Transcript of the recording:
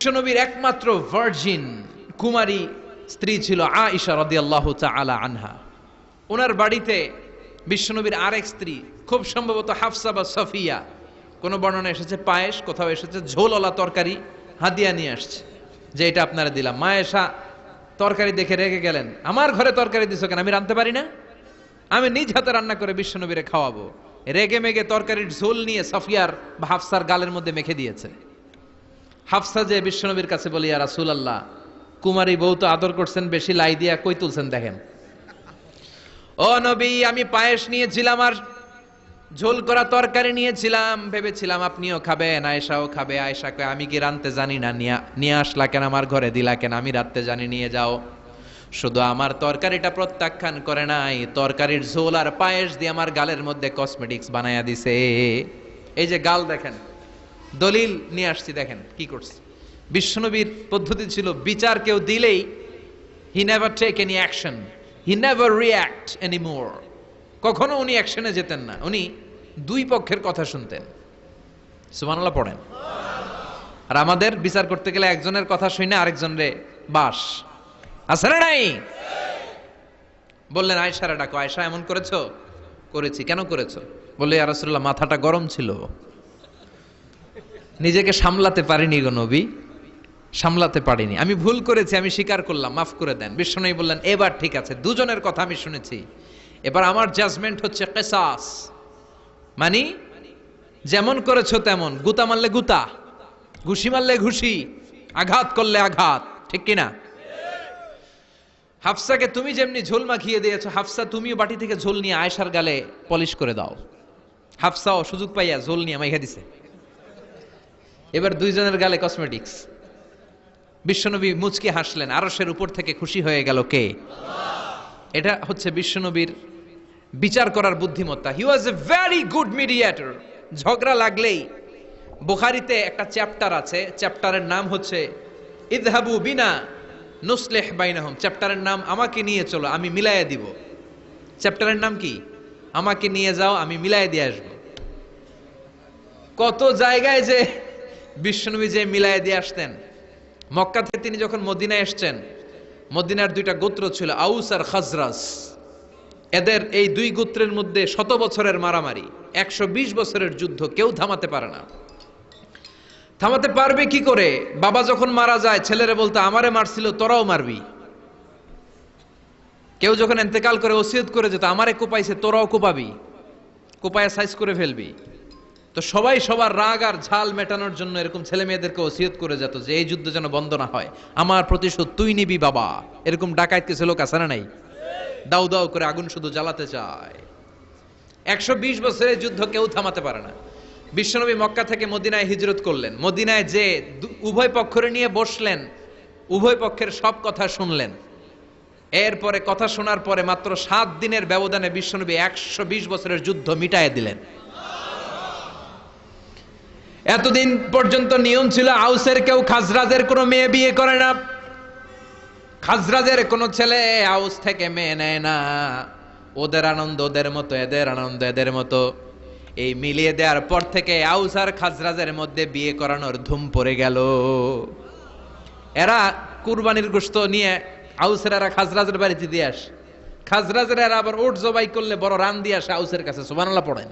বিশ্বনবীর একমাত্র ভার্জিন কুমারী স্ত্রী ছিল আয়েশা রাদিয়াল্লাহু তাআলা আনহা। ওনার বাড়িতে বিশ্বনবীর আরেক স্ত্রী, খুব সম্ভবত হাফসা বা সফিয়া, কোন বর্ণনা এসেছে পায়েস, কোথাও এসেছে ঝোলওয়ালা তরকারি হাদিয়া নিয়ে আসছে, যে এটা আপনারা দিলাম। মা আয়েশা তরকারি দেখে রেগে গেলেন, আমার ঘরে তরকারি দিছো কেন? আমি রাঁধতে পারি না? আমি নিজ হাতে রান্না করে বিশ্বনবীরে খাওয়াবো। রেগে মেগে তরকারির ঝোল নিয়ে সফিয়ার বা হাফসার গালের মধ্যে মেখে দিয়েছে। হাফসা যে বিশ্বনবীর কাছে বলি, ইয়া রাসূলুল্লাহ, কুমারী বউ তো আদর করছেন বেশি, লাই দিয়া কই তুলছেন দেখেন। ও নবী, আমি পায়েস নিয়েছিলাম আর ঝোল করা তরকারি নিয়েছিলাম, ভেবেছিলাম আপনিও খাবেন, আয়েশাও খাবে। আয়েশা কয়, আমি কি রাঁধতে জানি না? নিয়ে আসলা কেন আমার ঘরে, দিলা কেন? আমি রাঁধতে জানি, নিয়ে যাও। শুধু আমার তরকারিটা প্রত্যাখ্যান করে নাই, তরকারির ঝোল আর পায়েস দিয়ে আমার গালের মধ্যে কসমেটিক্স বানায়া দিছে। এই যে গাল দেখেন, দলিল নিয়ে আসছি, দেখেন কি করছে। বিশ্বনবীর পদ্ধতি ছিল, বিচার কেউ দিলেই he never take any action, he never react anymore. কখনো উনি অ্যাকশনে যেতেন না, উনি দুই পক্ষের কথা শুনতেন। সুবহানাল্লাহ পড়েন। আর আমাদের বিচার করতে গেলে একজনের কথা শুনে আরেকজনের বাস আছে না নাই? বললেন আয়েশারে ডাকো। আয়েশা, এমন করেছো? করেছি। কেন করেছো? বললে, ইয়া রাসূলুল্লাহ, মাথাটা গরম ছিল, নিজেকে সামলাতে পারিনি গো নবী, সামলাতে পারিনি, আমি ভুল করেছি, আমি স্বীকার করলাম, মাফ করে দেন। বিশ্বনবী বললেন, এবার ঠিক আছে, দুজনের কথা আমি শুনেছি, এবার আমার জাজমেন্ট হচ্ছে কিসাস, মানে যেমন করেছো তেমন, গুতা মারলে গুতা, ঘুষি মারলে ঘুষি, আঘাত করলে আঘাত, ঠিক কিনা? হাফসাকে তুমি যেমনি ঝোল মাখিয়ে দিয়েছো, হাফসা তুমিও বাটি থেকে ঝোল নিয়ে আয়েশার গালে পলিশ করে দাও। হাফসাও সুযোগ পাইয়া ঝোল নিয়ে মাইখা দিছে। এবার দুইজনের গালে কসমেটিক্স। বিশ্বনবী মুচকি হাসলেন, আরশের উপর থেকে খুশি হয়ে গেল কে? এটা হচ্ছে বিশ্বনবীর বিচার করার বুদ্ধিমত্তা। হি ওয়াজ এ ভেরি গুড মিডিয়েটর। ঝগড়া লাগলেই, বুখারীতে একটা চ্যাপ্টার আছে, চ্যাপ্টারের নাম হচ্ছে ইযহাবু বিনা নুসলিহ বাইনাহুম। চ্যাপ্টারের নাম আমাকে নিয়ে চলো, আমি মিলাইয়া দিব। চ্যাপ্টারের নাম কি? আমাকে নিয়ে যাও, আমি মিলাইয়া দিয়ে আসবো। কত জায়গায় যে বিশ্বনবী যে মিলাইয়া দিয়ে আসতেন। মক্কা থেকে তিনি যখন মদিনায় এসছেন, মদিনার দুইটা গোত্র ছিল, আউস আর খাজরাজ। এদের এই দুই গোত্রের মধ্যে 100 বছরের মারামারি, 120 বছরের যুদ্ধ, কেউ থামাতে পারে না। থামাতে পারবে কি করে? বাবা যখন মারা যায়, ছেলেরা বলতো, আমারে মারছিল, তোরাও মারবি। কেউ যখন ইন্তেকাল করে ওসিয়ত করে যেত, আমারে কোপাইছে, তোরাও কোপাবি, কোপায়া সাইজ করে ফেলবি। তো সবাই সবার রাগ আর ঝাল মেটানোর জন্য এরকম ছেলে মেয়েদেরকে ওসিয়ত করে যেত যে এই যুদ্ধ যেন বন্ধ না হয়, আমার প্রতিশোধ তুই নিবি বাবা। এরকম ডাকাত কিছু লোক আছে না নাই? দাউ দাউ করে আগুন শুধু জ্বালাতে চায়। 120 বছরের যুদ্ধ কেউ থামাতে পারে না। বিশ্বনবী মক্কা থেকে মদিনায় হিজরত করলেন। মদিনায় যে উভয় পক্ষরে নিয়ে বসলেন, উভয় পক্ষের সব কথা শুনলেন। এরপরে কথা শোনার পরে মাত্র 7 দিনের ব্যবধানে বিশ্বনবী 120 বছরের যুদ্ধ মিটায়ে দিলেন। এতদিন পর্যন্ত নিয়ম ছিল, আউসের কেউ খাজরাজের কোনো মেয়ে বিয়ে করে না, খাজরাজের কোনো ছেলে আউস থেকে মেয়ে নেয় না। ওদের আনন্দ ওদের মতো, এদের আনন্দ এদের মতো। এই মিলিয়ে দেওয়ার পর থেকে আউস আর খাজরাজের মধ্যে বিয়ে করানোর ধুম পড়ে গেল। এরা কুরবানির গোশত নিয়ে আউসের এরা খাজরাজের বাড়িতে দিয়ে আসে, খাজরাজের এরা আবার ওট জবাই করলে বড় রান দিয়ে আসে আউসের কাছে। সুবহানাল্লাহ পড়েন।